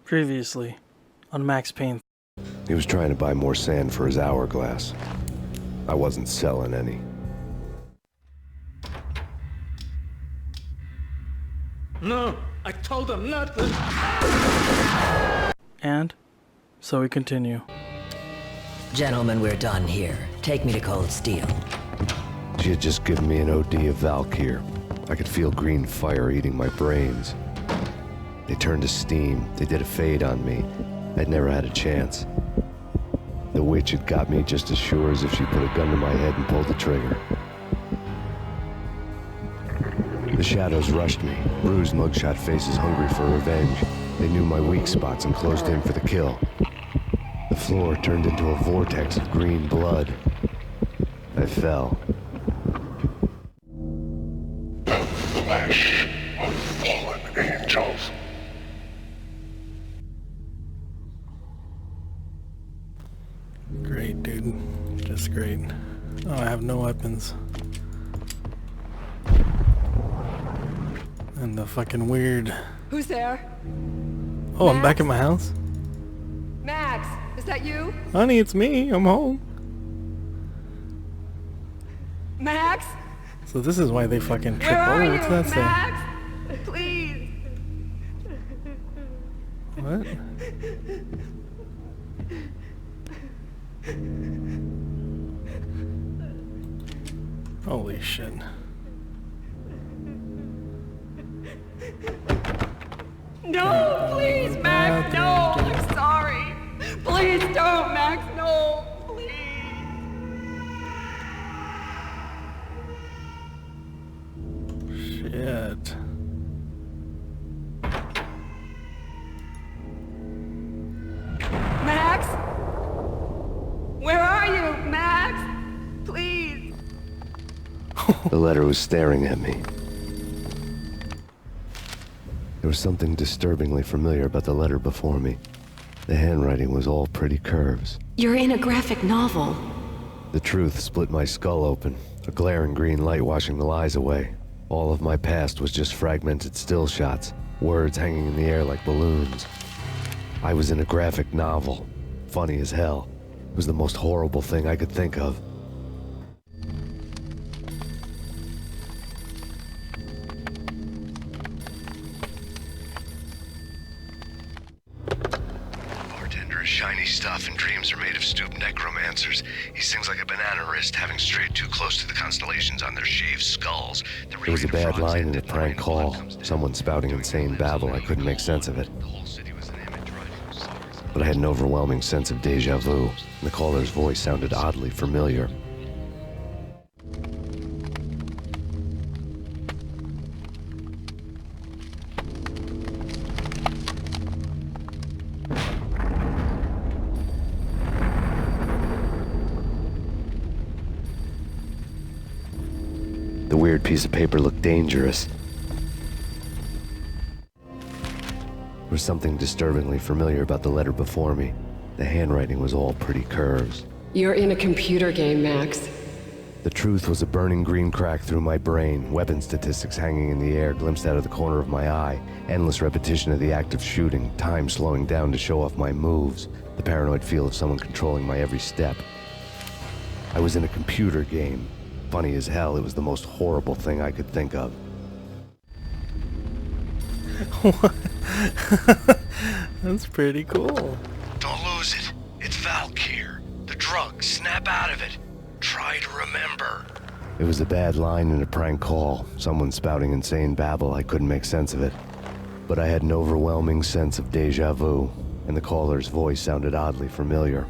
Previously, on Max Payne. He was trying to buy more sand for his hourglass. I wasn't selling any. No, I told him not to. And so we continue. Gentlemen, we're done here. Take me to Cold Steel. She had just given me an OD of Valkyr. I could feel green fire eating my brains. They turned to steam. They did a fade on me. I'd never had a chance. The witch had got me just as sure as if she put a gun to my head and pulled the trigger. The shadows rushed me, bruised mugshot faces hungry for revenge. They knew my weak spots and closed in for the kill. The floor turned into a vortex of green blood. I fell. The flesh of fallen angels. Great, dude. Just great. Oh, I have no weapons. And the fucking weird... Who's there? Oh, I'm back Max? at my house? Max, is that you? Honey, it's me. I'm home. Max? So this is why they fucking trip Where are over. you, What's that say? Max? Please. What? Holy shit. No, please, Max, no. I'm sorry. Please don't, Max, no. Please. Shit. Max? Where are you, Max? Please. The letter was staring at me. There was something disturbingly familiar about the letter before me. The handwriting was all pretty curves. You're in a graphic novel. The truth split my skull open, a glaring green light washing the lies away. All of my past was just fragmented still shots, words hanging in the air like balloons. I was in a graphic novel. Funny as hell. It was the most horrible thing I could think of. Bartender is shiny stuff and dreams are made of stooped necromancers. He sings like a banana wrist, having strayed too close to the constellations on their shaved skulls. There was a bad line in a prank call. Someone spouting insane babble. I couldn't make sense of it. But I had an overwhelming sense of deja vu, and the caller's voice sounded oddly familiar. The weird piece of paper looked dangerous. There was something disturbingly familiar about the letter before me. The handwriting was all pretty curves. You're in a computer game, Max. The truth was a burning green crack through my brain, weapon statistics hanging in the air, glimpsed out of the corner of my eye, endless repetition of the act of shooting, time slowing down to show off my moves, the paranoid feel of someone controlling my every step. I was in a computer game. Funny as hell, it was the most horrible thing I could think of. That's pretty cool. Don't lose it. It's Valkyr. The drug. Snap out of it. Try to remember. It was a bad line in a prank call. Someone spouting insane babble. I couldn't make sense of it. But I had an overwhelming sense of deja vu, and the caller's voice sounded oddly familiar.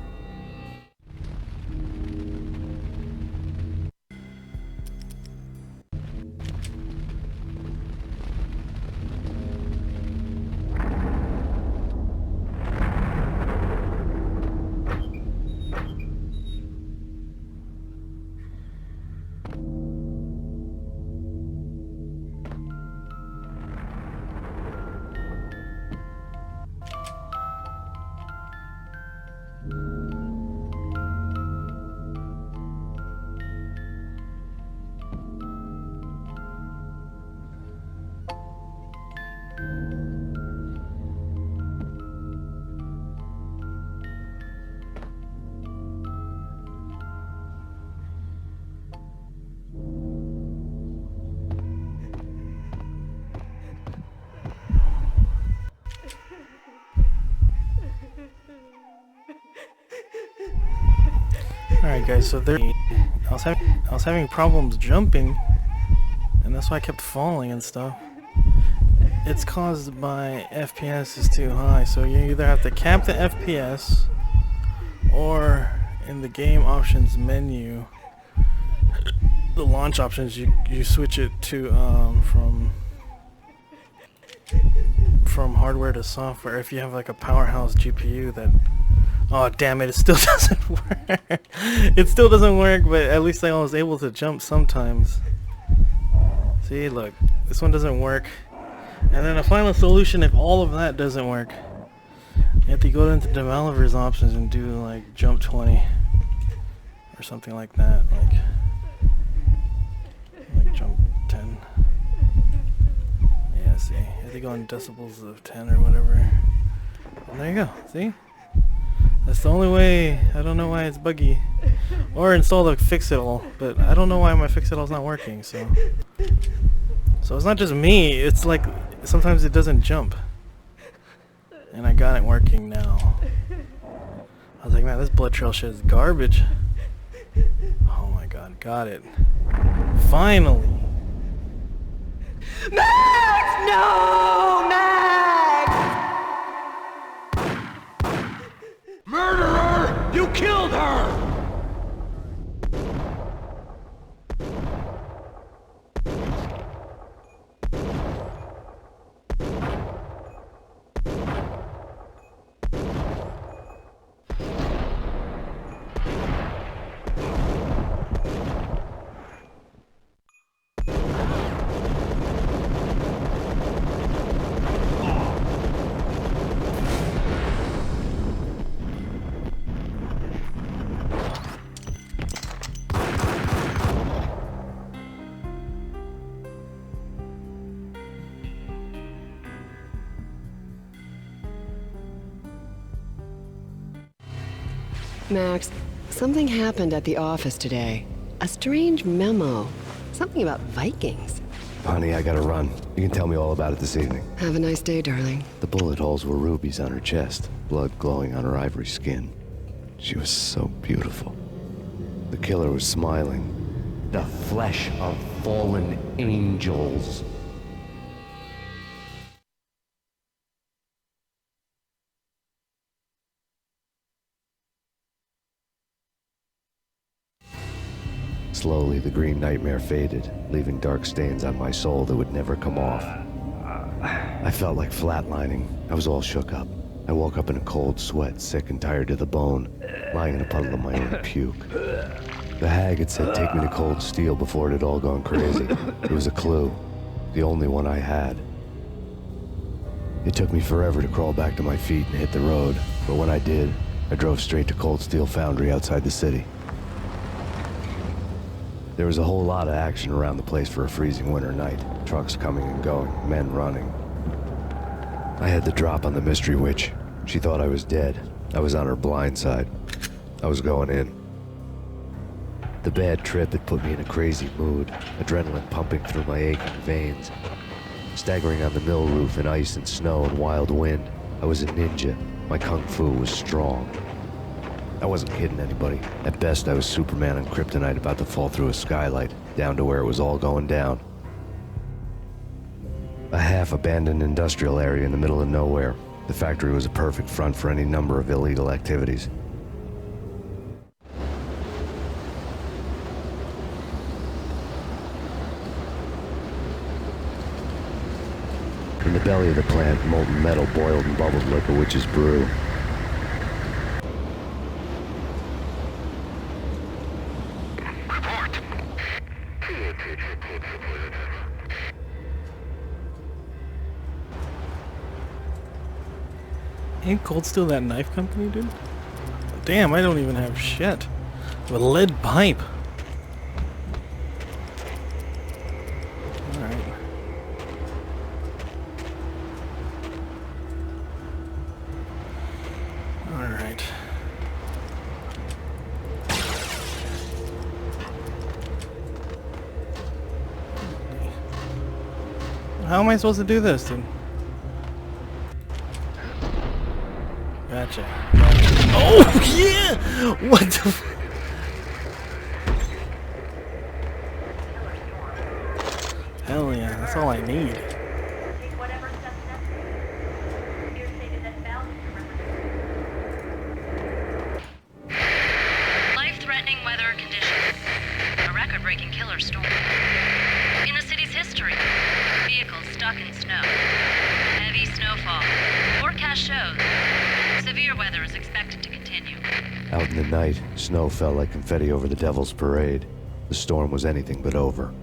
Alright guys, so there I was having problems jumping, and that's why I kept falling and stuff. It's caused by FPS is too high, so you either have to cap the FPS, or in the game options menu, the launch options, you switch it to from hardware to software. If you have like a powerhouse GPU that, oh damn it, it still doesn't work. It still doesn't work, but at least I was able to jump sometimes. See, look, this one doesn't work. And then a final solution, if all of that doesn't work, you have to go into developers options and do like jump 20 or something like that, like jump 10. Yeah, see, you have to go in decibels of 10 or whatever. And there you go, see? That's the only way. I don't know why it's buggy. Or install the fix-it-all, but I don't know why my fix-it-all's not working, so it's not just me, it's like sometimes it doesn't jump. And I got it working now. I was like, man, this blood trail shit is garbage. Oh my god, got it. Finally! Max! No! Max! Murderer! You killed her! Max, something happened at the office today. A strange memo. Something about Vikings. Honey, I gotta run. You can tell me all about it this evening. Have a nice day, darling. The bullet holes were rubies on her chest, blood glowing on her ivory skin. She was so beautiful. The killer was smiling. The flesh of fallen angels. Slowly, the green nightmare faded, leaving dark stains on my soul that would never come off. I felt like flatlining. I was all shook up. I woke up in a cold sweat, sick and tired to the bone, lying in a puddle of my own puke. The hag had said take me to Cold Steel before it had all gone crazy. It was a clue, the only one I had. It took me forever to crawl back to my feet and hit the road, but when I did, I drove straight to Cold Steel Foundry outside the city. There was a whole lot of action around the place for a freezing winter night. Trucks coming and going, men running. I had the drop on the mystery witch. She thought I was dead. I was on her blind side. I was going in. The bad trip had put me in a crazy mood, adrenaline pumping through my aching veins. Staggering on the mill roof in ice and snow and wild wind, I was a ninja. My kung fu was strong. I wasn't kidding anybody. At best, I was Superman on kryptonite about to fall through a skylight, down to where it was all going down. A half-abandoned industrial area in the middle of nowhere. The factory was a perfect front for any number of illegal activities. In the belly of the plant, molten metal boiled and bubbled like a witch's brew. Ain't Cold Steel that knife company, dude? Damn, I don't even have shit. With a lead pipe. Alright. Alright. How am I supposed to do this, dude? Gotcha. Oh, yeah! What the That's all I need. Life-threatening weather conditions. A record-breaking killer storm. In the city's history. Vehicles stuck in snow. Heavy snowfall. Forecast shows. Severe weather is expected to continue. Out in the night, snow fell like confetti over the Devil's Parade. The storm was anything but over.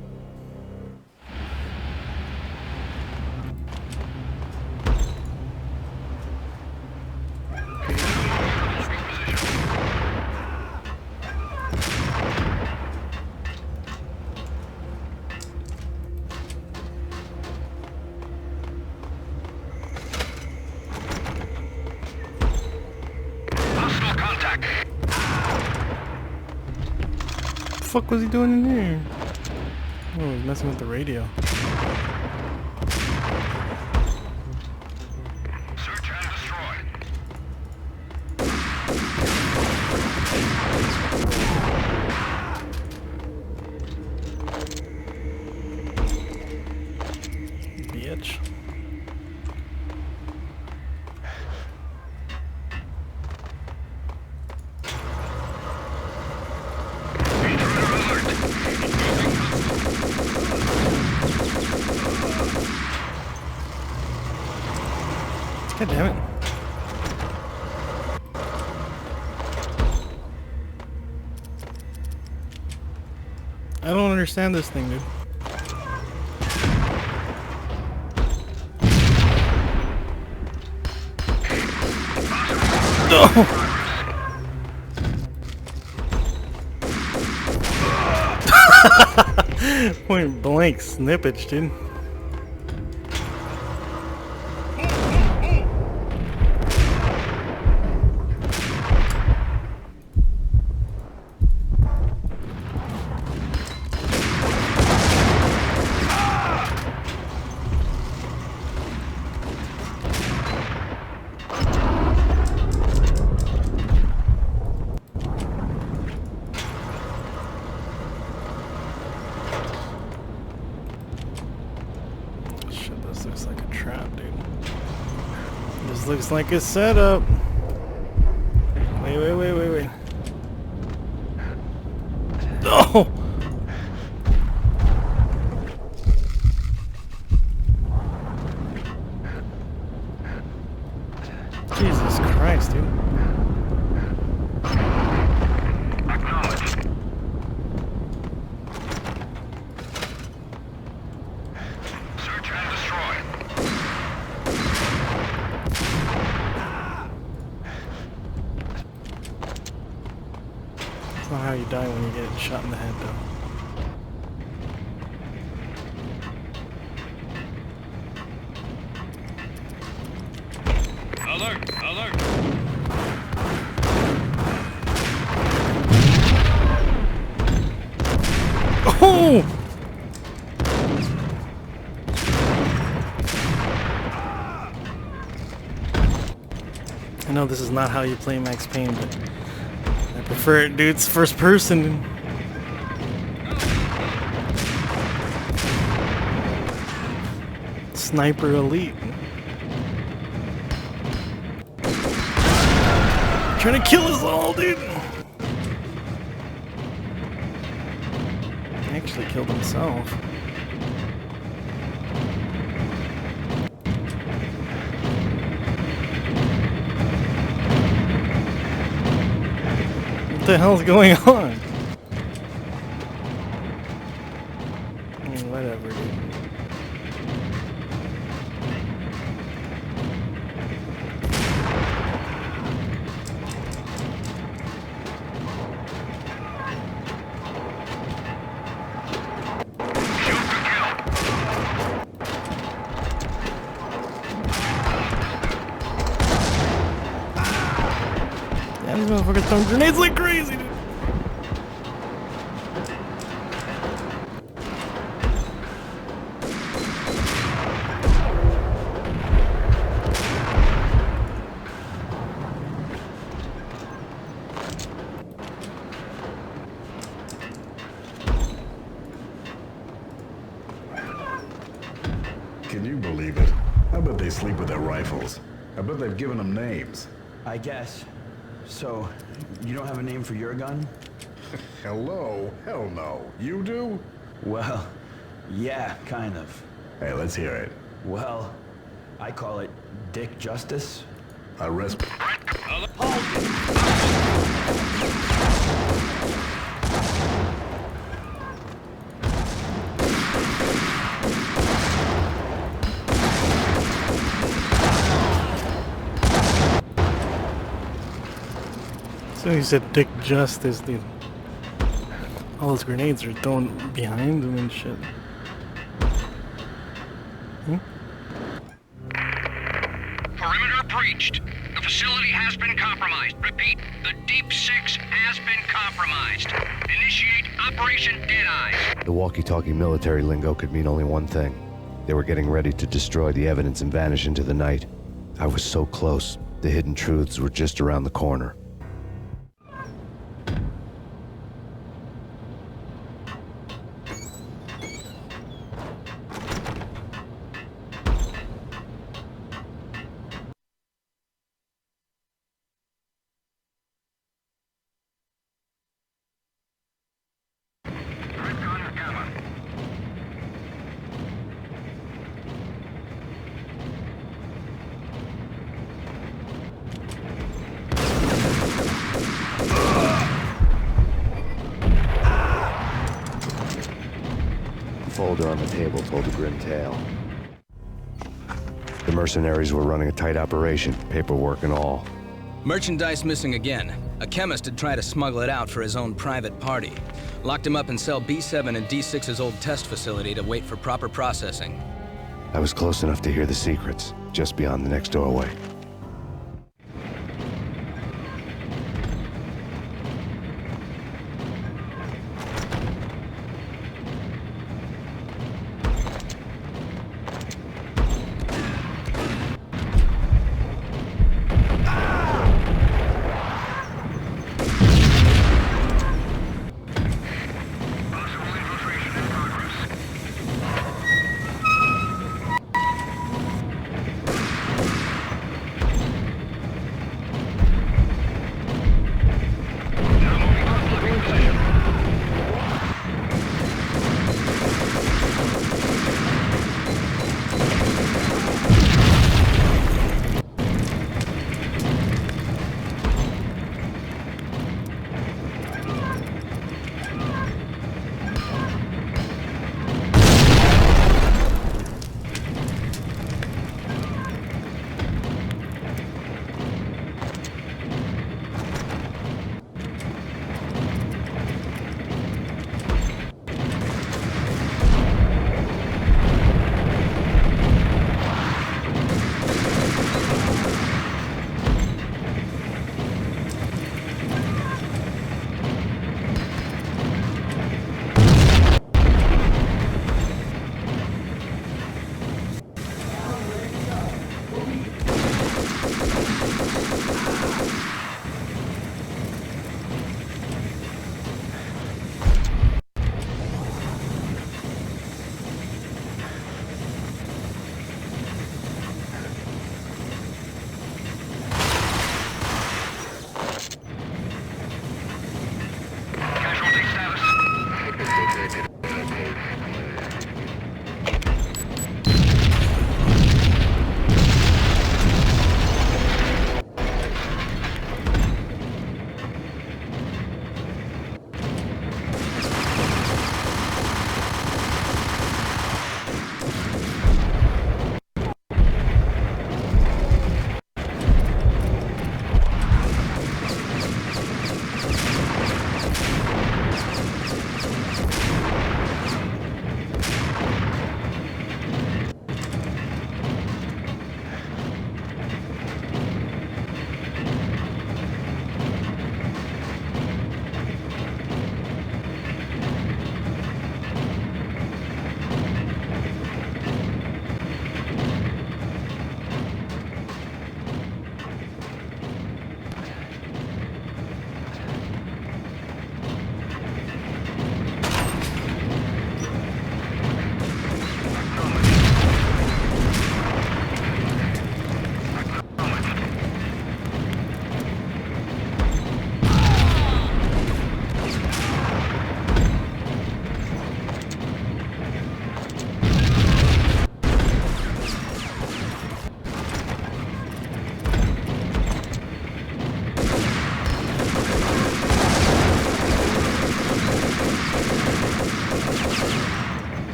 What the fuck was he doing in here? Oh, he's messing with the radio. Search and destroy. Bitch. God damn it. I don't understand this thing, dude. No! Point blank snippage, dude. Shit, this looks like a trap, dude. This looks like a setup. Wait. No! Jesus Christ, dude. Acknowledged. Search and destroy. That's not how you die when you get shot in the head, though. Alert! Alert! Oh! I know this is not how you play Max Payne, but I prefer it, dude. It's first person. Sniper Elite. Trying to kill us all, dude. He actually killed himself. What the hell's going on? Whatever, dude. Yeah, these motherfuckers throwing grenades like crazy, dude. asleep with their rifles. I bet they've given them names. I guess. So, you don't have a name for your gun? Hello? Hell no. You do? Well, yeah, kind of. Hey, let's hear it. Well, I call it Dick Justice. Arrest. So he said Dick Justice, dude. All those grenades are thrown behind him and shit. Perimeter breached. The facility has been compromised. Repeat, the Deep Six has been compromised. Initiate Operation Deadeyes. The walkie-talkie military lingo could mean only one thing. They were getting ready to destroy the evidence and vanish into the night. I was so close. The hidden truths were just around the corner. The folder on the table told a grim tale. The mercenaries were running a tight operation, paperwork and all. Merchandise missing again. A chemist had tried to smuggle it out for his own private party. Locked him up in cell B7 and D6's old test facility to wait for proper processing. I was close enough to hear the secrets, just beyond the next doorway.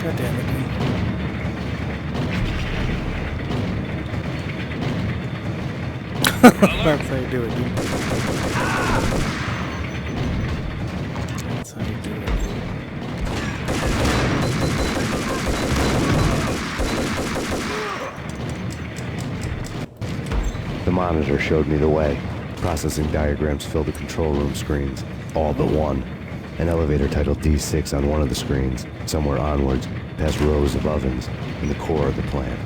God damn it, dude. That's how you do it, dude. That's how you do it. The monitor showed me the way. Processing diagrams filled the control room screens, all but one. An elevator titled D6 on one of the screens, somewhere onwards, past rows of ovens, in the core of the plant.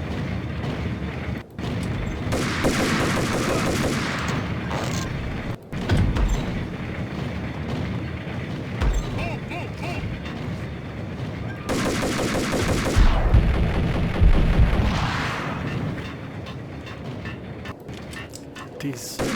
D6.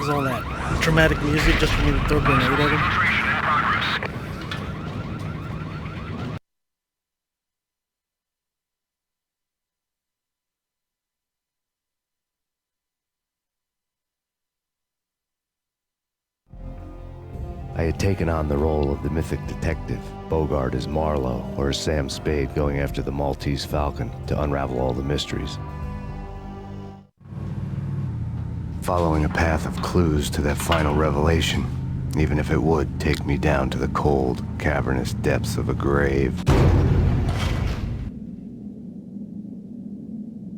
All that dramatic music just for me to throw a grenade at him. I had taken on the role of the mythic detective, Bogart as Marlowe, or as Sam Spade going after the Maltese Falcon to unravel all the mysteries. Following a path of clues to that final revelation, even if it would take me down to the cold, cavernous depths of a grave.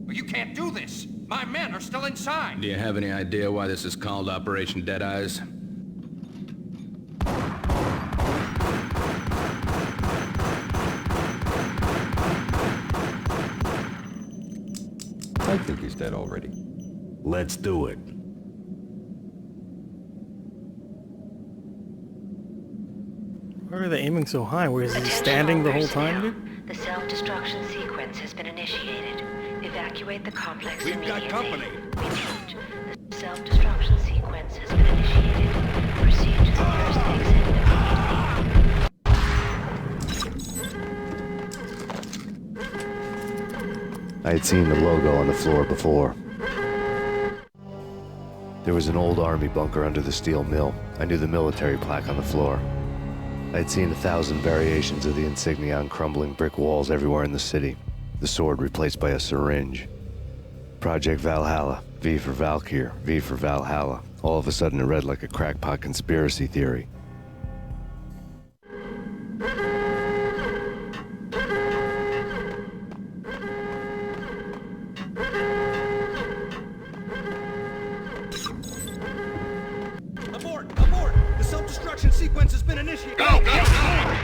You can't do this! My men are still inside! Do you have any idea why this is called Operation Deadeyes? I think he's dead already. Let's do it. Why are they aiming so high? Where is he standing the whole time, dude? The self-destruction sequence has been initiated. Evacuate the complex immediately. We've got company. Repeat. The self-destruction sequence has been initiated. Proceed to the nearest exit immediately. I had seen the logo on the floor before. There was an old army bunker under the steel mill. I knew the military plaque on the floor. I had seen 1,000 variations of the insignia on crumbling brick walls everywhere in the city. The sword replaced by a syringe. Project Valhalla, V for Valkyr, V for Valhalla. All of a sudden it read like a crackpot conspiracy theory. Abort! Abort! The self-destruction sequence has been initiated. Go! Go! Go!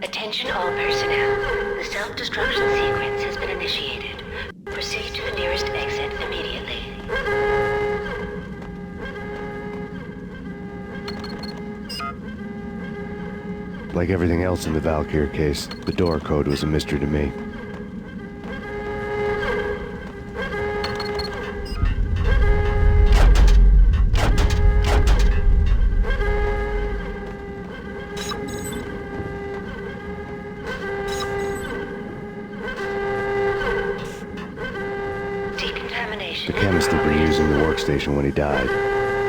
Attention all personnel. The self-destruction sequence has been initiated. Proceed to the nearest exit immediately. Like everything else in the Valkyr case, the door code was a mystery to me. The chemist had been using the workstation when he died.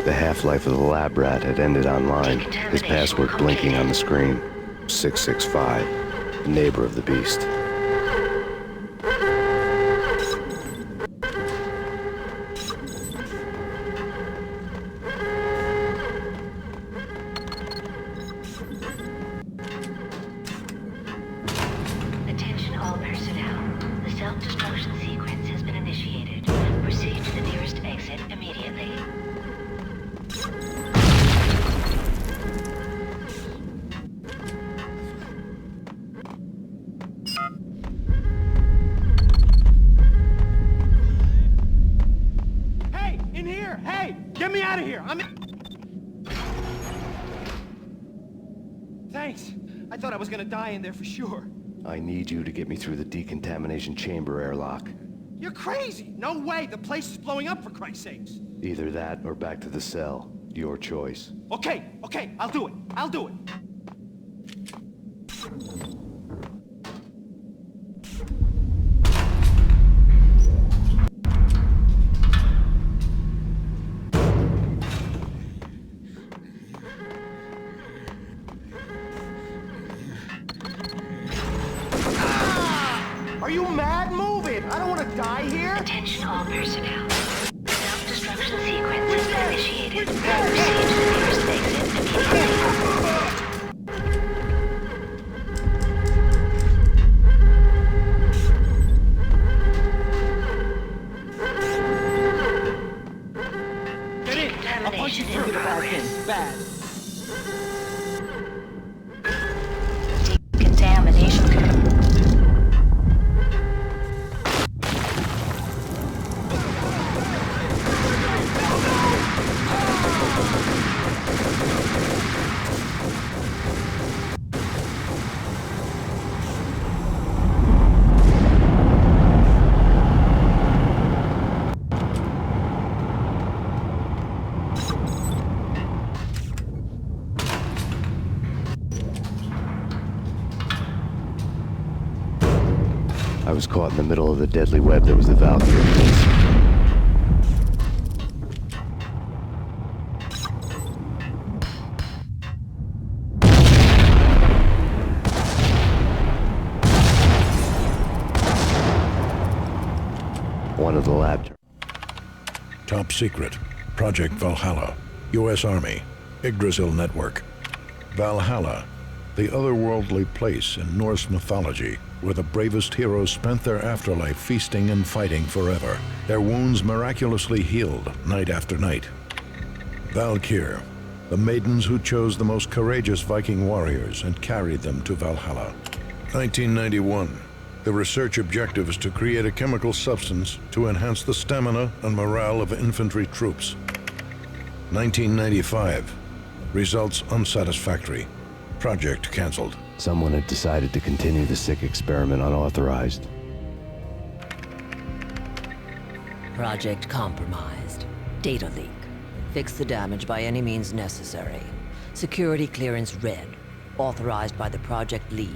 The half-life of the lab rat had ended online, his password blinking on the screen. 665, the neighbor of the beast. Attention all personnel. The self-destruction sequence has been initiated. Proceed to the nearest exit immediately. Hey! In here! Hey! Get me out of here! I'm in... Thanks. I thought I was gonna die in there for sure. I need you to get me through the decontamination chamber airlock. You're crazy! No way! The place is blowing up, for Christ's sakes! Either that or back to the cell. Your choice. Okay, I'll do it. I'll do it. Are you mad? Move it! I don't want to die here! Attention all personnel. The self-destruction sequence has been initiated. Proceed to the nearest exit immediately. Get in! I'll punch you through the back end. Bad. Contamination. I was caught in the middle of the deadly web that was the Valkyr case. One of the lab Top secret. Project Valhalla. U.S. Army. Yggdrasil Network. Valhalla, the otherworldly place in Norse mythology where the bravest heroes spent their afterlife feasting and fighting forever, their wounds miraculously healed night after night. Valkyr, the maidens who chose the most courageous Viking warriors and carried them to Valhalla. 1991. The research objective is to create a chemical substance to enhance the stamina and morale of infantry troops. 1995. Results unsatisfactory. Project cancelled. Someone had decided to continue the sick experiment unauthorized. Project compromised. Data leak. Fix the damage by any means necessary. Security clearance red. Authorized by the project lead.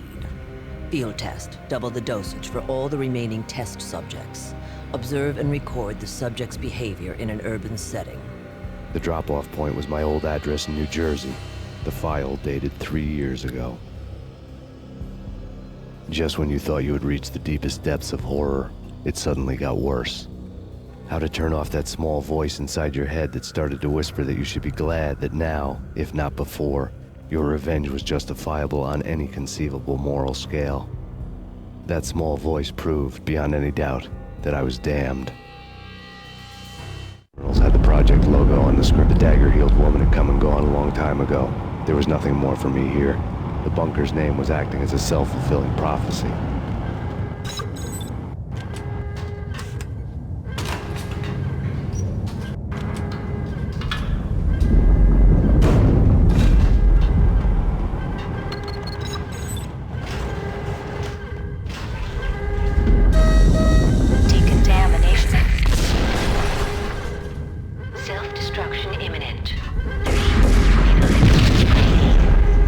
Field test. Double the dosage for all the remaining test subjects. Observe and record the subject's behavior in an urban setting. The drop-off point was my old address in New Jersey. The file dated 3 years ago. Just when you thought you had reached the deepest depths of horror, it suddenly got worse. How to turn off that small voice inside your head that started to whisper that you should be glad that now, if not before, your revenge was justifiable on any conceivable moral scale. That small voice proved, beyond any doubt, that I was damned. Journals had the project logo on the script. The dagger-heeled woman had come and gone a long time ago. There was nothing more for me here. The bunker's name was acting as a self-fulfilling prophecy. Decontamination. Self-destruction imminent.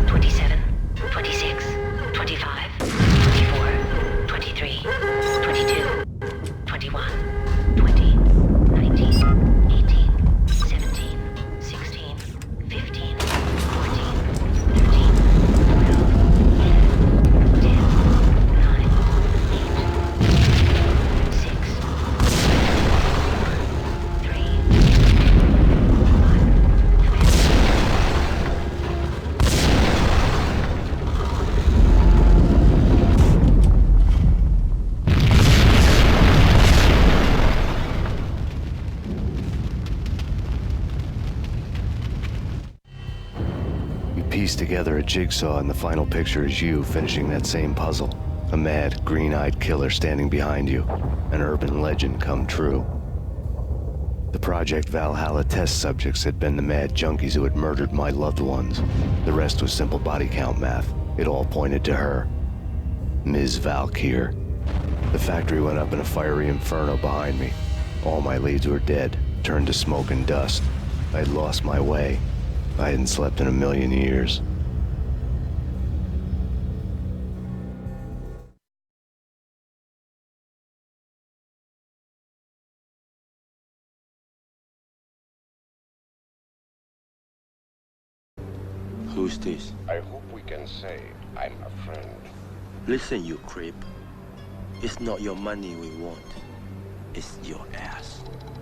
27, 26, 25, 24, 23, 22, 21, 20, 19, 18, 17, 16, 15, 14, 13, 12, 11, 10, 9, 8, 6, 5, 4, 3, Piece together a jigsaw, and the final picture is you finishing that same puzzle. A mad, green-eyed killer standing behind you. An urban legend come true. The Project Valhalla test subjects had been the mad junkies who had murdered my loved ones. The rest was simple body count math. It all pointed to her. Ms. Valkyr. The factory went up in a fiery inferno behind me. All my leads were dead, turned to smoke and dust. I had lost my way. I hadn't slept in a million years. Who's this? I hope we can say I'm a friend. Listen, you creep. It's not your money we want. It's your ass.